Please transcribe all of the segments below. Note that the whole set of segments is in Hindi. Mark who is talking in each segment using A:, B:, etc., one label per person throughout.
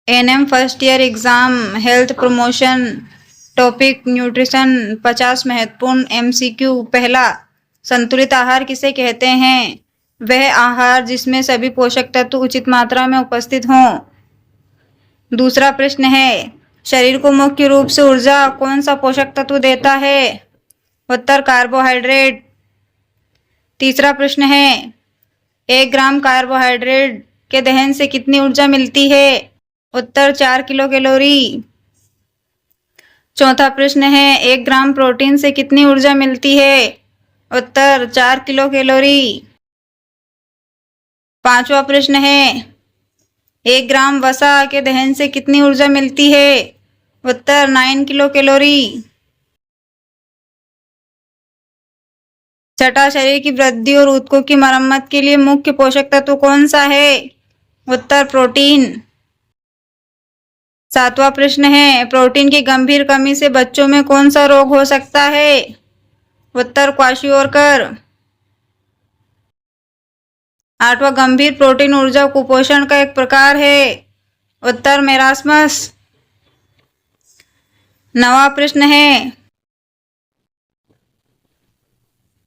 A: NM first year exam health promotion topic nutrition 50 महत्वपूर्ण एमसीक्यू। पहला, संतुलित आहार किसे कहते हैं? वह आहार जिसमें सभी पोषक तत्व उचित मात्रा में उपस्थित हों। दूसरा प्रश्न है, शरीर को मुख्य रूप से ऊर्जा कौन सा पोषक तत्व देता है? उत्तर, कार्बोहाइड्रेट। तीसरा प्रश्न है, 1 ग्राम कार्बोहाइड्रेट के दहन से कितनी ऊर्जा मिलती है? उत्तर, 4 किलो कैलोरी। चौथा प्रश्न है, 1 ग्राम प्रोटीन से कितनी ऊर्जा मिलती है? उत्तर, 4 किलो कैलोरी। पांचवा प्रश्न है, 1 ग्राम वसा के दहन से कितनी ऊर्जा मिलती है? उत्तर, 9 किलो कैलोरी। छठा, शरीर की वृद्धि और ऊतकों की मरम्मत के लिए मुख्य पोषक तत्व कौन सा है? उत्तर, प्रोटीन। सातवां प्रश्न है, प्रोटीन की गंभीर कमी से बच्चों में कौन सा रोग हो सकता है? उत्तर, क्वाशियोरकर। आठवां, गंभीर प्रोटीन ऊर्जा कुपोषण का एक प्रकार है। उत्तर, मेरास्मस। नवां प्रश्न है,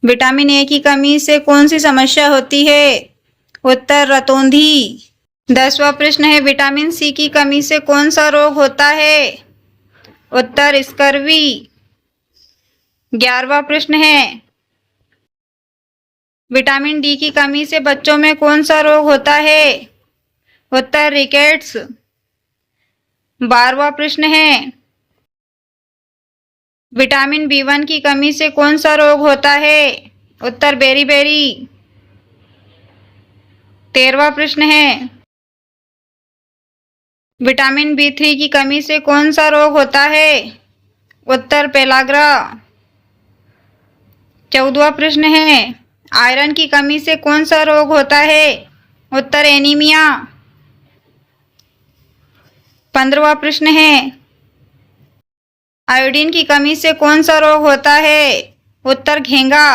A: विटामिन ए की कमी से कौन सी समस्या होती है? उत्तर, रतौंधी। 10वां प्रश्न है, विटामिन सी की कमी से कौन सा रोग होता है? उत्तर, स्कर्वी। 11वां प्रश्न है, विटामिन डी की कमी से बच्चों में कौन सा रोग होता है? उत्तर, रिकेट्स। 12वां प्रश्न है, विटामिन बी1 की कमी से कौन सा रोग होता है? उत्तर, बेरी। 13वां प्रश्न है, विटामिन बी3 की कमी से कौन सा रोग होता है? उत्तर, पेलाग्रा। 14वां प्रश्न है, आयरन की कमी से कौन सा रोग होता है? उत्तर, एनीमिया। 15वां प्रश्न है, आयोडीन की कमी से कौन सा रोग होता है? उत्तर, घेंगा।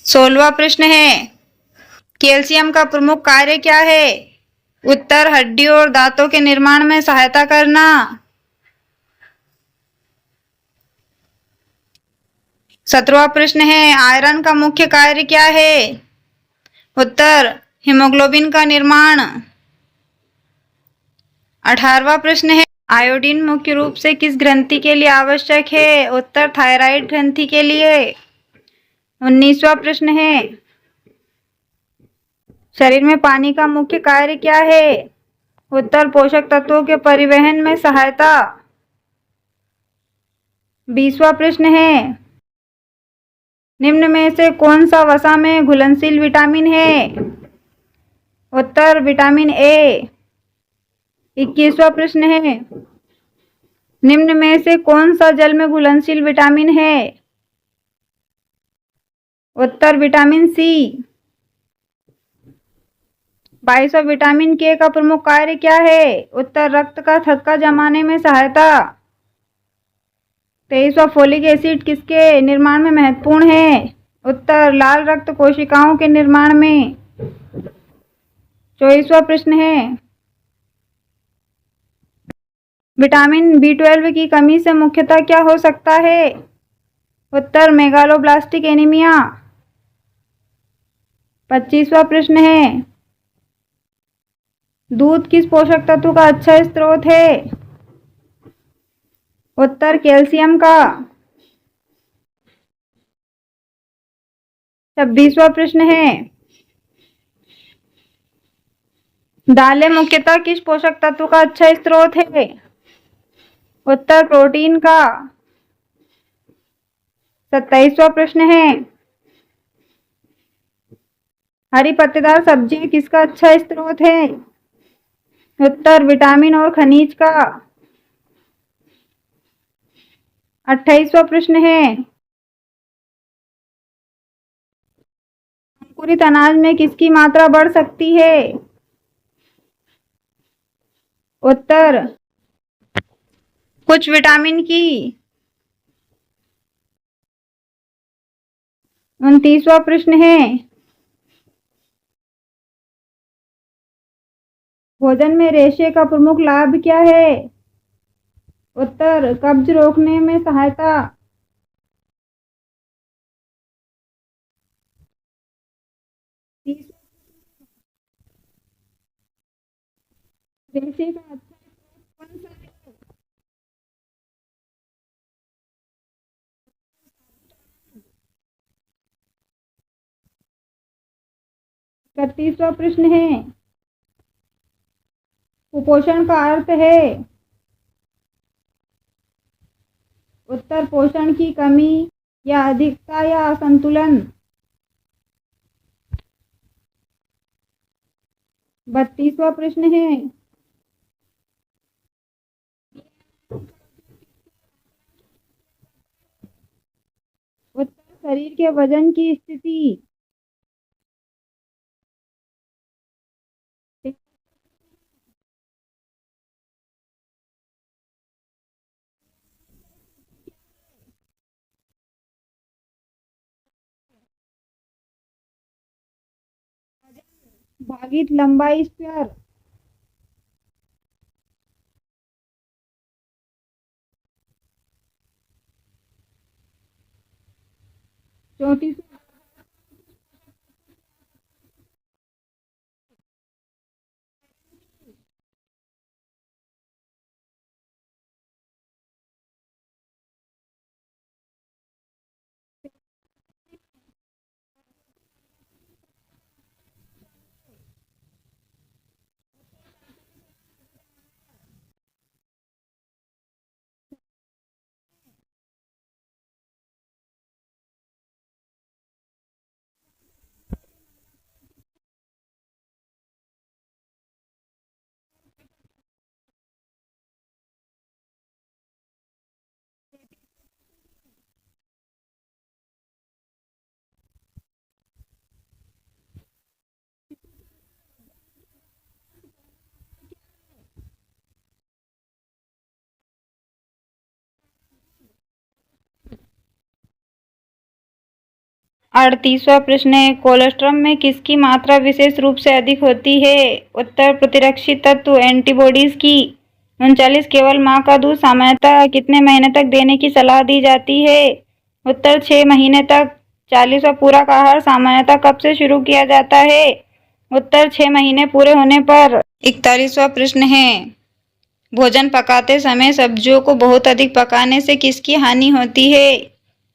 A: 16वां प्रश्न है, कैल्शियम का प्रमुख कार्य क्या है? उत्तर, हड्डियों और दांतों के निर्माण में सहायता करना। 17वां प्रश्न है, आयरन का मुख्य कार्य क्या है? उत्तर, हीमोग्लोबिन का निर्माण। 18वां प्रश्न है, आयोडीन मुख्य रूप से किस ग्रंथि के लिए आवश्यक है? उत्तर, थायराइड ग्रंथि के लिए। 19वां प्रश्न है, शरीर में पानी का मुख्य कार्य क्या है? उत्तर, पोषक तत्वों के परिवहन में सहायता। 20वां प्रश्न है, निम्न में से कौन सा वसा में घुलनशील विटामिन है? उत्तर, विटामिन ए। 21वां प्रश्न है, निम्न में से कौन सा जल में घुलनशील विटामिन है? उत्तर, विटामिन सी। 22वां, विटामिन के का प्रमुख कार्य क्या है? उत्तर, रक्त का थक्का जमाने में सहायता। 23वां, फोलिक एसिड किसके निर्माण में महत्वपूर्ण है? उत्तर, लाल रक्त कोशिकाओं के निर्माण में। 24वां प्रश्न है, विटामिन बी12 की कमी से मुख्यतः क्या हो सकता है? उत्तर, मेगालोब्लास्टिक एनीमिया। 25वां प्रश्न है, दूध किस पोषक तत्व का अच्छा स्रोत है? उत्तर, कैल्शियम का। 26वां प्रश्न है, दालें मुख्यतः किस पोषक तत्व का अच्छा स्रोत है? उत्तर, प्रोटीन का। 27वां प्रश्न है, हरी पत्तेदार सब्जी किसका अच्छा स्रोत है? उत्तर, विटामिन और खनिज का। 28वां प्रश्न है, अंकुरित अनाज में किसकी मात्रा बढ़ सकती है? उत्तर, कुछ विटामिन की। 29वां प्रश्न है, भोजन में रेशे का प्रमुख लाभ क्या है? उत्तर, कब्ज रोकने में सहायता। रेशे का अच्छा स्रोत कौन सा है? 31वां प्रश्न है, कुपोषण का अर्थ है? उत्तर, पोषण की कमी या अधिकता या असंतुलन। 32वां प्रश्न है, उत्तर, शरीर के वजन की स्थिति। भागित लंबाई स्क्वायर। 34 38वां प्रश्न है, कोलेस्ट्रॉल में किसकी मात्रा विशेष रूप से अधिक होती है? उत्तर, प्रतिरक्षी तत्व एंटीबॉडीज की। 39, केवल मां का दूध सामान्यतः कितने महीने तक देने की सलाह दी जाती है? उत्तर, 6 महीने तक। 40वां, पूरक आहार सामान्यतः कब से शुरू किया जाता है? उत्तर, 6 महीने पूरे होने पर। 41वां प्रश्न है, भोजन पकाते समय सब्जियों को बहुत अधिक पकाने से किसकी हानि होती है?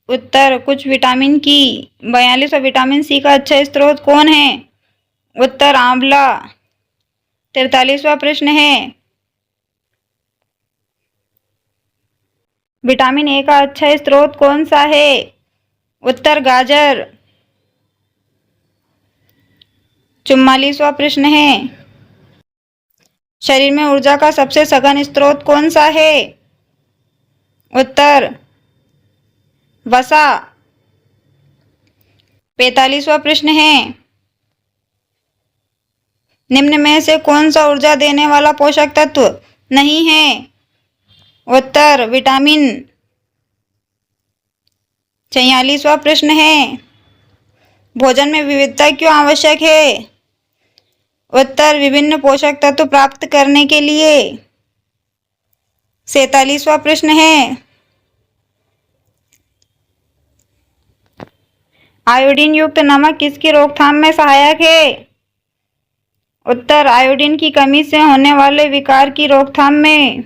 A: उत्तर, कुछ विटामिन की। 42वां, विटामिन सी का अच्छा स्रोत कौन है? उत्तर, आंवला। 43वां प्रश्न है, विटामिन ए का अच्छा स्रोत कौन सा है? उत्तर, गाजर। 44वां प्रश्न है, शरीर में ऊर्जा का सबसे सघन स्रोत कौन सा है? उत्तर, वसा। 45वां प्रश्न है, निम्न में से कौन सा ऊर्जा देने वाला पोषक तत्व नहीं है? उत्तर, विटामिन। 46वां प्रश्न है, भोजन में विविधता क्यों आवश्यक है? उत्तर, विभिन्न पोषक तत्व प्राप्त करने के लिए। 47वां प्रश्न है, आयोडीन युक्त नमक किसकी रोकथाम में सहायक है? उत्तर, आयोडीन की कमी से होने वाले विकार की रोकथाम में।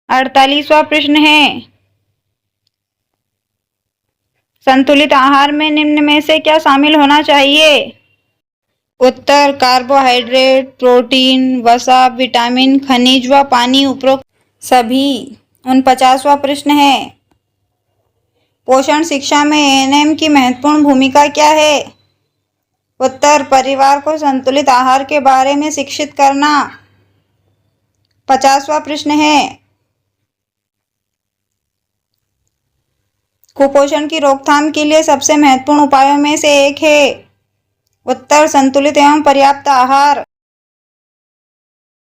A: 48वां प्रश्न है, संतुलित आहार में निम्न में से क्या शामिल होना चाहिए? उत्तर, कार्बोहाइड्रेट, प्रोटीन, वसा, विटामिन, खनिज व पानी, उपरोक्त सभी। 49वां प्रश्न है, पोषण शिक्षा में एएनएम की महत्वपूर्ण भूमिका क्या है? उत्तर, परिवार को संतुलित आहार के बारे में शिक्षित करना। 50वां प्रश्न है, कुपोषण की रोकथाम के लिए सबसे महत्वपूर्ण उपायों में से एक है? उत्तर, संतुलित एवं पर्याप्त आहार।